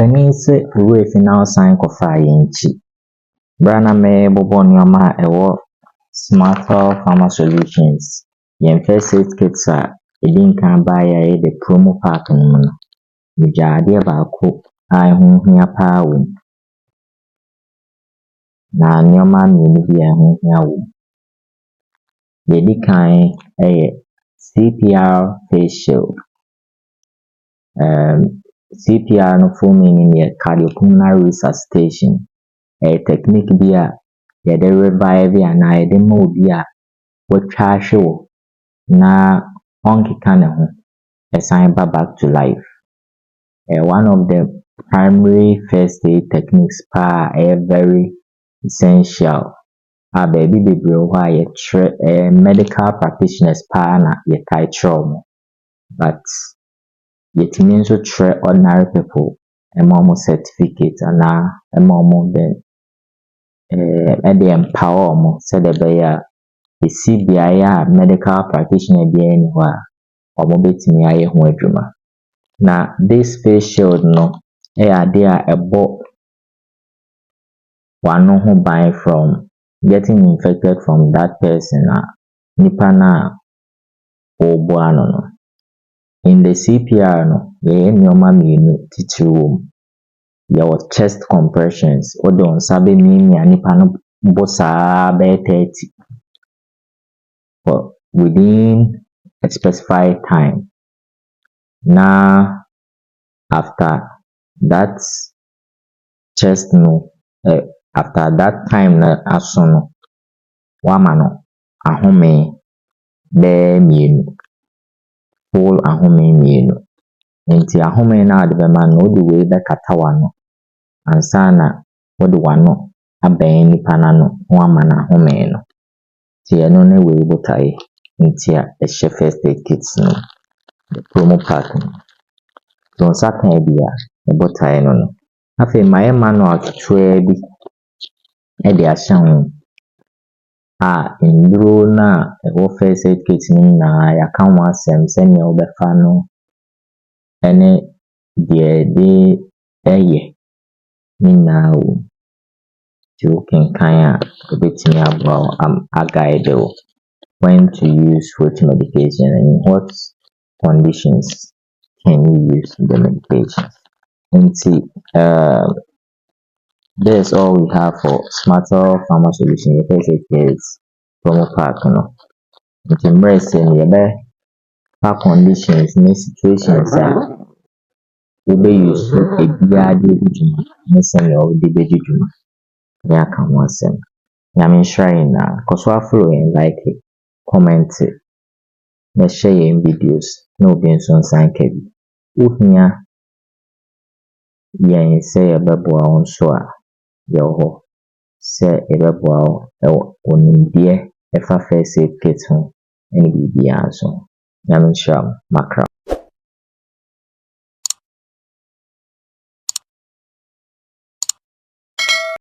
Penise uwe final sign kofa yenchi. Brana me bobo nyama ewo Smartel Pharma Solutions. Yen first aid kits a edin kan ba ya the promo pack no no. Mujade baako a ho hia pa wo. Na nyama mmienu bi a ho hia wo. Yedi kan CPR Face Shield. CPR no full meaning is cardiopulmonary resuscitation. A technique bi a yɛde revive ana yɛde ma obi a watwa ahwe na onkeka ne ho esan ba back to life. One of the primary first aid techniques very essential. Baby bebree ho a yɛtre medical practitioners na yɛtai kyerɛ, but yɛtumi nso kyerɛ ordinary people ɛma certificate ana ɛma the empower said the bear the CBI medical practitioner be anywhere or betimi aye ho adwuma. Na this face shield no ade a ebo wano ho ban from getting infected from that person nipa na obo ano no. In the CPR no ye nyoma mienu titiwo your chest compressions odon sabe mimi nipa no bosa be 30 but within a specified time. Now after that chest no after that time na asono wamano ahome be mienu full ahome mienu enti ahome na ade be man no de we be katawa no ansana wode wano aben nipa na no wamana ahome no ti eno na we botai enti a ehye first aid kits no the promo pack no so sakan bia e botai no afi my manual tutua bi e de ahyan nduro na e first aid kit ni na ya kan wasem se ne obefa no ene de eye ni na o you can kind of betting about a guide when to use which medication and in what conditions can you use the medications. And see, that's all we have for Smartel Pharma Solutions. First it is promo pack no. It's embracing your conditions in situations we be use a biade juma missing of the juma. Ya kan wasem nyame shrine na koso follow and like it, comment it, na share your videos no be nso nsan ka bi uhia yen say ebeboa won so a ye ho say ebeboa onimdie efa first aid kit ho eni bibia so nyame shram makra.